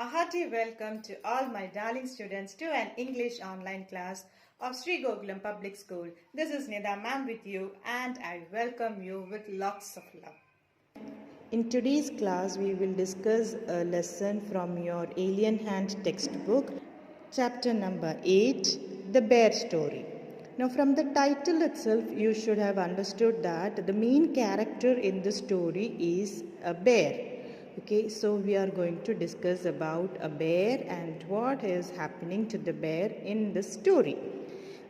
A hearty welcome to all my darling students to an English online class of Sri Gokulam Public School. This is Nida ma'am with you and I welcome you with lots of love. In today's class, we will discuss a lesson from your Alien Hand textbook, chapter number 8, The Bear Story. Now, from the title itself, you should have understood that the main character in the story is a bear. Okay, so we are going to discuss about a bear and what is happening to the bear in the story.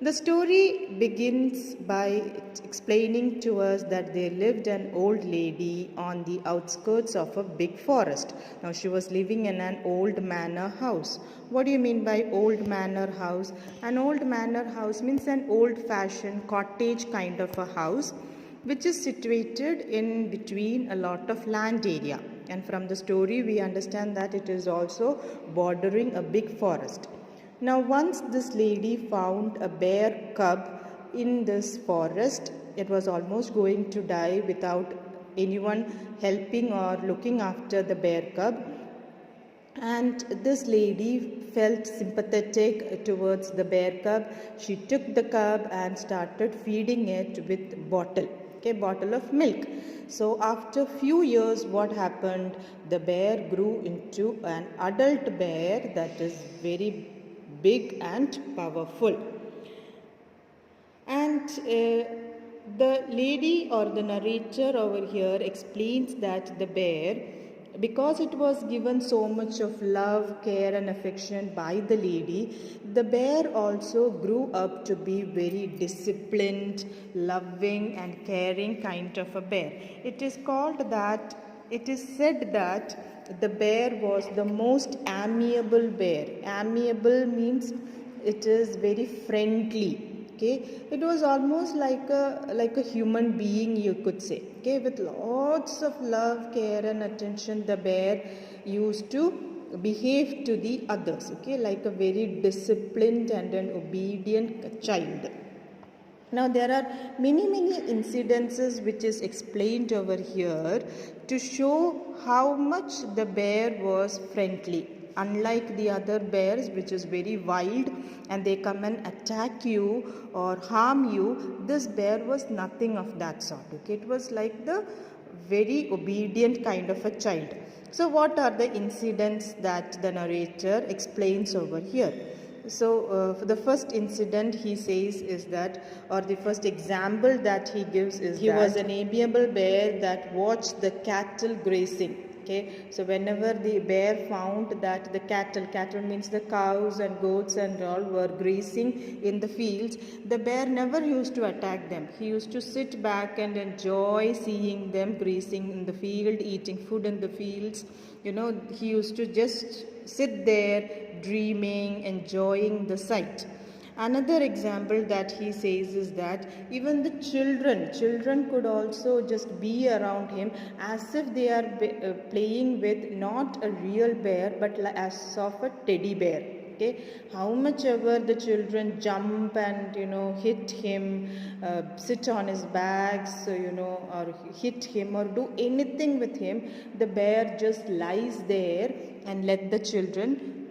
The story begins by explaining to us that there lived an old lady on the outskirts of a big forest. Now she was living in an old manor house. What do you mean by old manor house? An old manor house means an old-fashioned cottage kind of a house which is situated in between a lot of land area. And from the story we understand that it is also bordering a big forest. Now once this lady found a bear cub in this forest, it was almost going to die without anyone helping or looking after the bear cub. And this lady felt sympathetic towards the bear cub. She took the cub and started feeding it with bottle of milk. So after few years, what happened? The bear grew into an adult bear that is very big and powerful. And the lady or the narrator over here explains that the bear, because it was given so much of love, care and affection by the lady, the bear also grew up to be very disciplined, loving and caring kind of a bear. It is said that the bear was the most amiable bear. Amiable means it is very friendly. Okay, it was almost like a human being, you could say. Okay, with lots of love, care and attention, the bear used to behave to the others. Okay, like a very disciplined and an obedient child. Now there are many incidences which is explained over here to show how much the bear was friendly. Unlike the other bears which is very wild and they come and attack you or harm you, this bear was nothing of that sort. Okay, it was like the very obedient kind of a child. So what are the incidents that the narrator explains over here? So for the first incident he says is that, or the first example that he gives is he was an amiable bear that watched the cattle grazing. Okay, so whenever the bear found that the cattle means the cows and goats and all were grazing in the fields, the bear never used to attack them. He used to sit back and enjoy seeing them grazing in the field, eating food in the fields. You know, he used to just sit there dreaming, enjoying the sight. Another example that he says is that even the children could also just be around him as if they are playing with not a real bear but as of a teddy bear. Okay, how much ever the children jump and hit him, sit on his bags, or hit him or do anything with him, the bear just lies there and let the children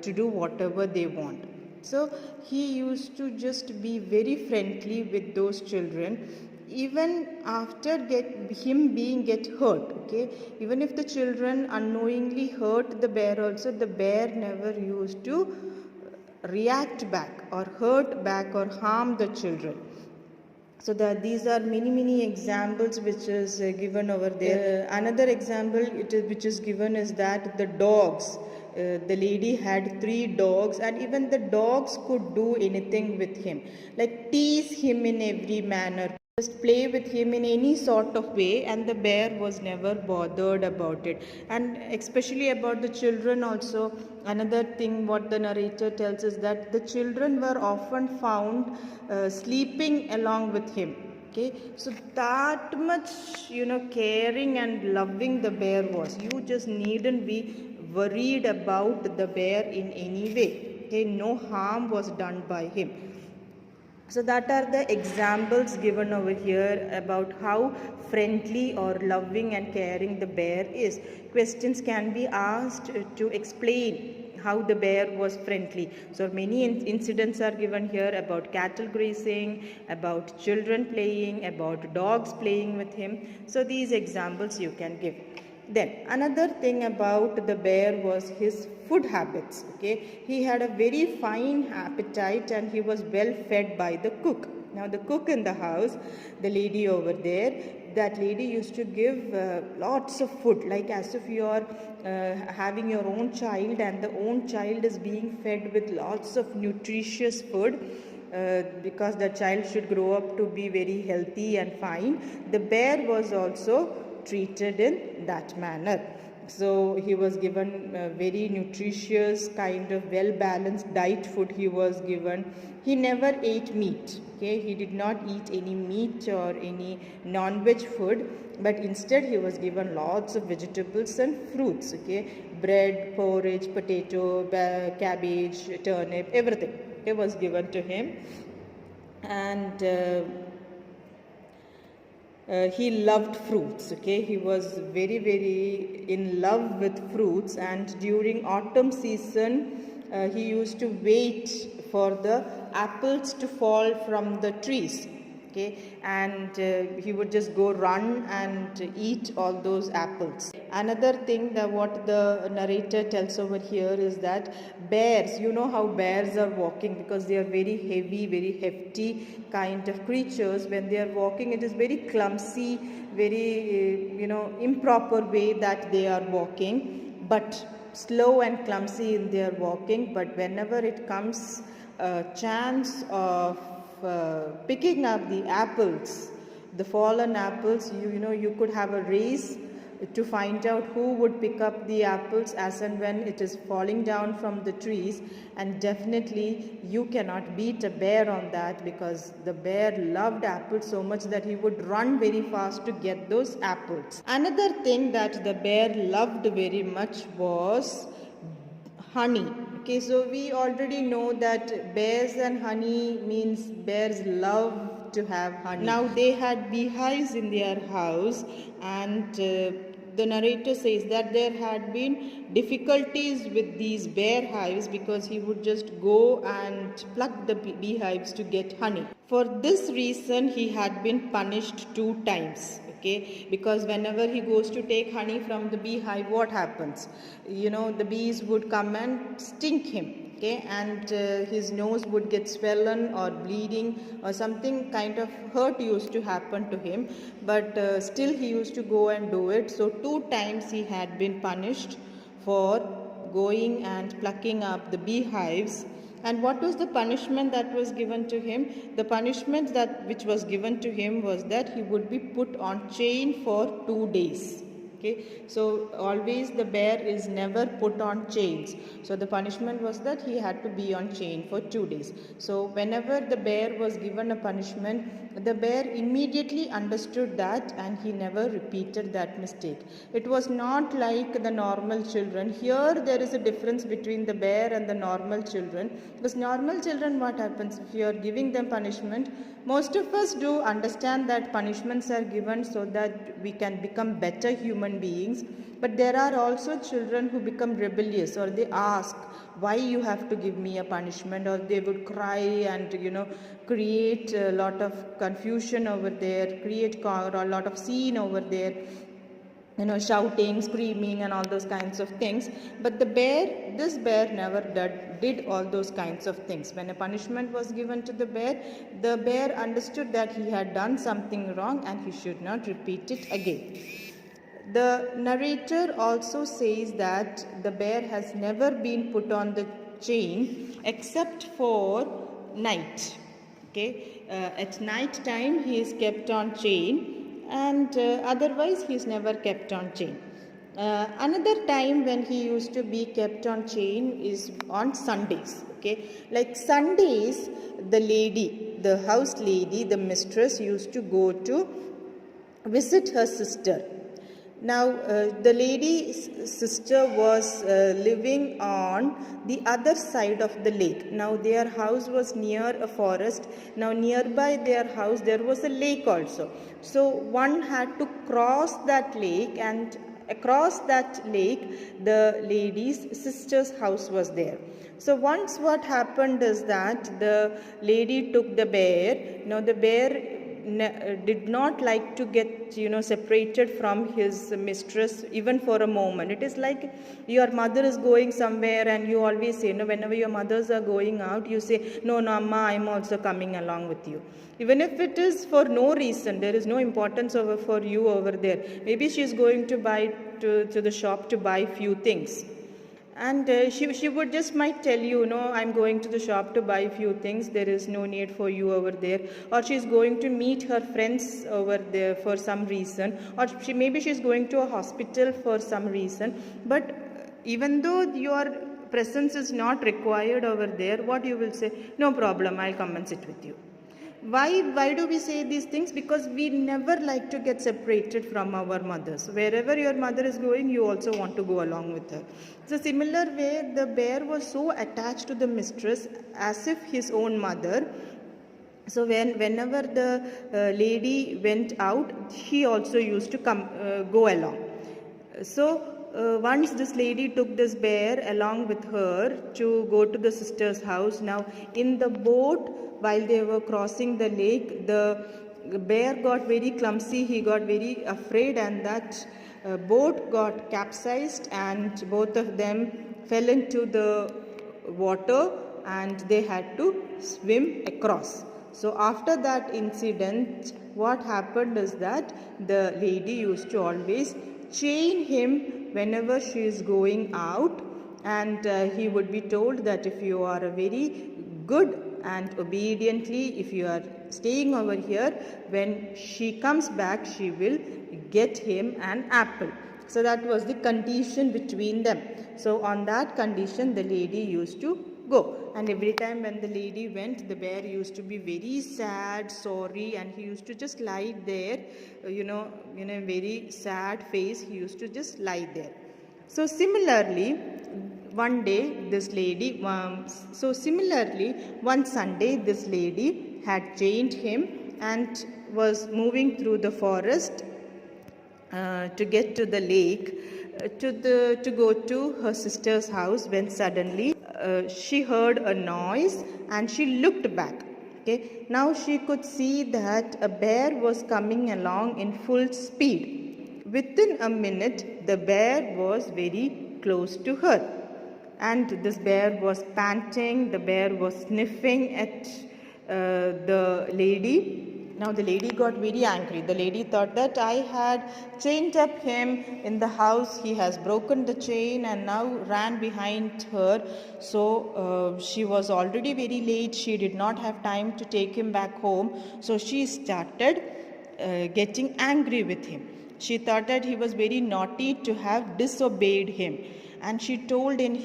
to do whatever they want. So he used to just be very friendly with those children, even after him being get hurt. Okay, even if the children unknowingly hurt the bear also, the bear never used to react back or hurt back or harm the children. So these are many examples which is given over there. Another example which is given is that the dogs. The lady had 3 dogs and even the dogs could do anything with him, like tease him in every manner, just play with him in any sort of way, and the bear was never bothered about it. And especially about the children also, another thing what the narrator tells is that the children were often found sleeping along with him. Okay, so that much caring and loving the bear was. You just needn't be worried about the bear in any way. Okay, no harm was done by him. So that are the examples given over here about how friendly or loving and caring the bear is. Questions can be asked to explain how the bear was friendly. So many incidents are given here about cattle grazing, about children playing, about dogs playing with him. So these examples you can give. Then another thing about the bear was his food habits. Okay, he had a very fine appetite and he was well fed by the cook. Now the cook in the house, the lady over there, that lady used to give lots of food, like as if you are having your own child and the own child is being fed with lots of nutritious food. Because the child should grow up to be very healthy and fine. The bear was also treated in that manner. So he was given very nutritious kind of well balanced diet food he was given. He never ate meat. Okay, he did not eat any meat or any non-veg food, but instead he was given lots of vegetables and fruits. Okay, bread, porridge, potato, cabbage, turnip, everything. It was given to him, and he loved fruits. Okay, he was very in love with fruits, and during autumn season he used to wait for the apples to fall from the trees. Okay, and he would just go run and eat all those apples. Another thing that what the narrator tells over here is that bears, you know how bears are walking, because they are very heavy, very hefty kind of creatures. When they are walking, it is very clumsy, very improper way that they are walking, but slow and clumsy in their walking. But whenever it comes a chance of picking up the apples, the fallen apples, you could have a race to find out who would pick up the apples as and when it is falling down from the trees, and definitely you cannot beat a bear on that, because the bear loved apples so much that he would run very fast to get those apples. Another thing that the bear loved very much was honey. Okay, so we already know that bears and honey means bears love to have honey. Now they had beehives in their house, and the narrator says that there had been difficulties with these bear hives because he would just go and pluck the beehives to get honey. For this reason, he had been punished 2 times. Okay, because whenever he goes to take honey from the beehive, what happens? The bees would come and sting him. Okay, and his nose would get swollen or bleeding or something kind of hurt used to happen to him, but still he used to go and do it. So 2 times he had been punished for going and plucking up the beehives. And what was the punishment that was given to him? The punishment which was given to him was that he would be put on chain for 2 days. Okay, so always the bear is never put on chains. So the punishment was that he had to be on chain for 2 days. So whenever the bear was given a punishment, the bear immediately understood that and he never repeated that mistake. It was not like the normal children. Here there is a difference between the bear and the normal children. Because normal children, what happens if you are giving them punishment? Most of us do understand that punishments are given so that we can become better human beings, but there are also children who become rebellious, or they ask why you have to give me a punishment, or they would cry and create a lot of confusion over there, create a lot of scene over there, shouting, screaming and all those kinds of things. But this bear never did all those kinds of things. When a punishment was given to the bear understood that he had done something wrong and he should not repeat it again. The narrator also says that the bear has never been put on the chain except for night. Okay, at night time he is kept on chain, and otherwise he is never kept on chain. Another time when he used to be kept on chain is on Sundays. Okay, like Sundays, the house lady, the mistress used to go to visit her sister. Now, the lady's sister was living on the other side of the lake. Now, their house was near a forest. Now, nearby their house, there was a lake also. So, one had to cross that lake, and across that lake, the lady's sister's house was there. So, once what happened is that the lady took the bear. Now, the bear did not like to get separated from his mistress even for a moment. It is like your mother is going somewhere, and you always say, whenever your mothers are going out, you say, no, amma, I'm also coming along with you. Even if it is for no reason, there is no importance for you over there. Maybe she is going to buy to the shop to buy few things, and she would just might tell you, I'm going to the shop to buy few things, there is no need for you over there. Or she's going to meet her friends over there for some reason, or maybe she's going to a hospital for some reason. But even though your presence is not required over there, what you will say, no problem, I'll come and sit with you. Why do we say these things? Because we never like to get separated from our mothers. Wherever your mother is going, you also want to go along with her. So similar way, the bear was so attached to the mistress as if his own mother. So whenever the lady went out, he also used to go along. So once this lady took this bear along with her to go to the sister's house. Now in the boat, while they were crossing the lake, the bear got very clumsy, he got very afraid, and that boat got capsized, and both of them fell into the water, and they had to swim across. So after that incident, what happened is that the lady used to always chain him whenever she is going out, and he would be told that if you are a very good and obediently, if you are staying over here, when she comes back, she will get him an apple. So that was the condition between them. So on that condition, the lady used to go, and every time when the lady went, the bear used to be very sad, sorry, and he used to just lie there, in a very sad face, he used to just lie there. So similarly, one Sunday, this lady had chained him and was moving through the forest to get to the lake, to go to her sister's house, when suddenly she heard a noise and she looked back. Okay, now she could see that a bear was coming along in full speed. Within a minute, the bear was very close to her. And this bear was panting, the bear was sniffing at the lady. Now the lady got very angry. The lady thought that I had chained up him in the house. He has broken the chain and now ran behind her. So she was already very late. She did not have time to take him back home. So she started getting angry with him. She thought that he was very naughty to have disobeyed him. And she told in a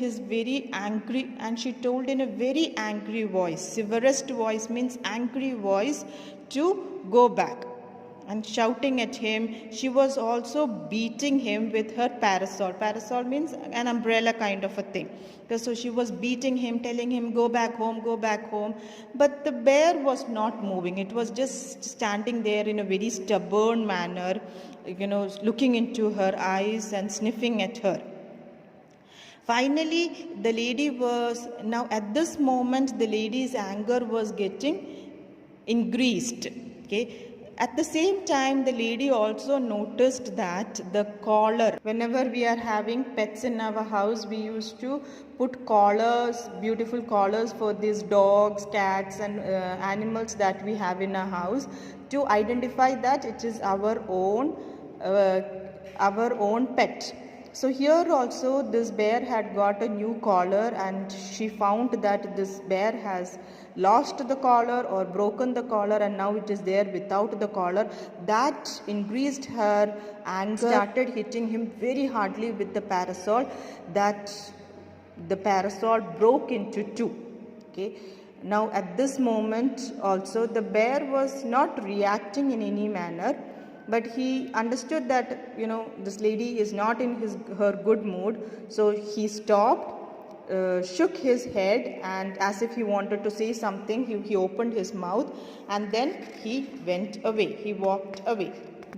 very angry voice, severest voice means angry voice, to go back. And shouting at him, she was also beating him with her parasol. Parasol means an umbrella kind of a thing. So she was beating him, telling him, go back home, go back home. But the bear was not moving. It was just standing there in a very stubborn manner, looking into her eyes and sniffing at her. Finally, the lady's anger was getting increased. Okay. At the same time, the lady also noticed that the collar, whenever we are having pets in our house, we used to put collars, beautiful collars for these dogs, cats and animals that we have in our house, to identify that it is our own pet. So here also this bear had got a new collar, and she found that this bear has lost the collar or broken the collar, and now it is there without the collar. That increased her anger, started hitting him very hardly with the parasol, that the parasol broke into two. Okay. Now at this moment also the bear was not reacting in any manner. but he understood that, this lady is not in her good mood. So he stopped, shook his head, and as if he wanted to say something, he opened his mouth, and then he went away. He walked away.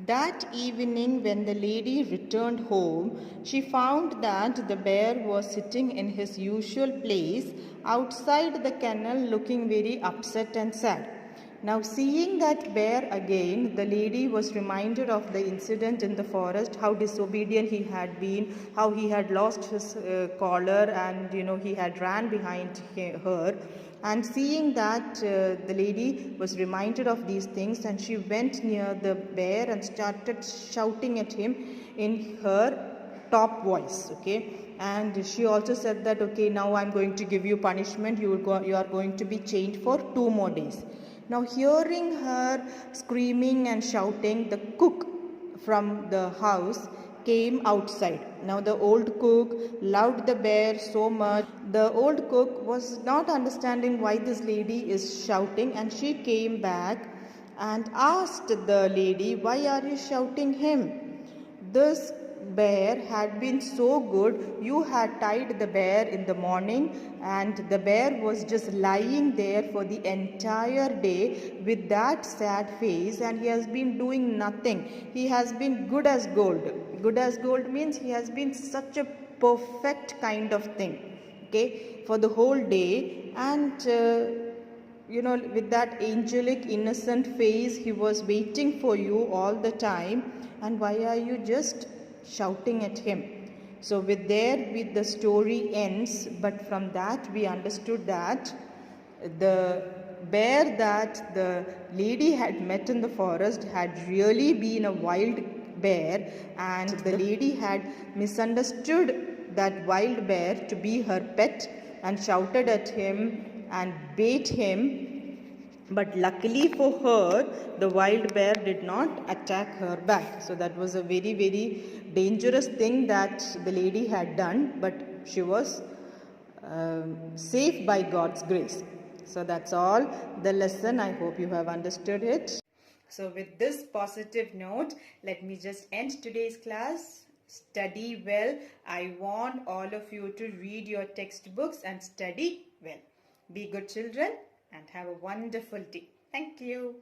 That evening, when the lady returned home, she found that the bear was sitting in his usual place outside the kennel, looking very upset and sad. Now, seeing that bear again, the lady was reminded of the incident in the forest, how disobedient he had been, how he had lost his collar, and he had ran behind her. And seeing that, the lady was reminded of these things, and she went near the bear and started shouting at him in her top voice. Okay, and she also said that, okay, now I'm going to give you punishment. You are going to be chained for 2 more days. Now, hearing her screaming and shouting, the cook from the house came outside. Now, the old cook loved the bear so much. The old cook was not understanding why this lady is shouting, and she came back and asked the lady, "Why are you shouting him? This bear had been so good. You had tied the bear in the morning, and the bear was just lying there for the entire day with that sad face, and he has been doing nothing. He has been good as gold." Good as gold means he has been such a perfect kind of thing, okay, for the whole day. And with that angelic innocent face, he was waiting for you all the time. And why are you just shouting at him? So with the story ends, but from that we understood that the bear that the lady had met in the forest had really been a wild bear, and the lady had misunderstood that wild bear to be her pet and shouted at him and bait him. But luckily for her, the wild bear did not attack her back. So that was a very, very dangerous thing that the lady had done, but she was safe by God's grace. So that's all the lesson. I hope you have understood it. So with this positive note, let me just end today's class. Study well. I want all of you to read your textbooks and study well. Be good children and have a wonderful day. Thank you.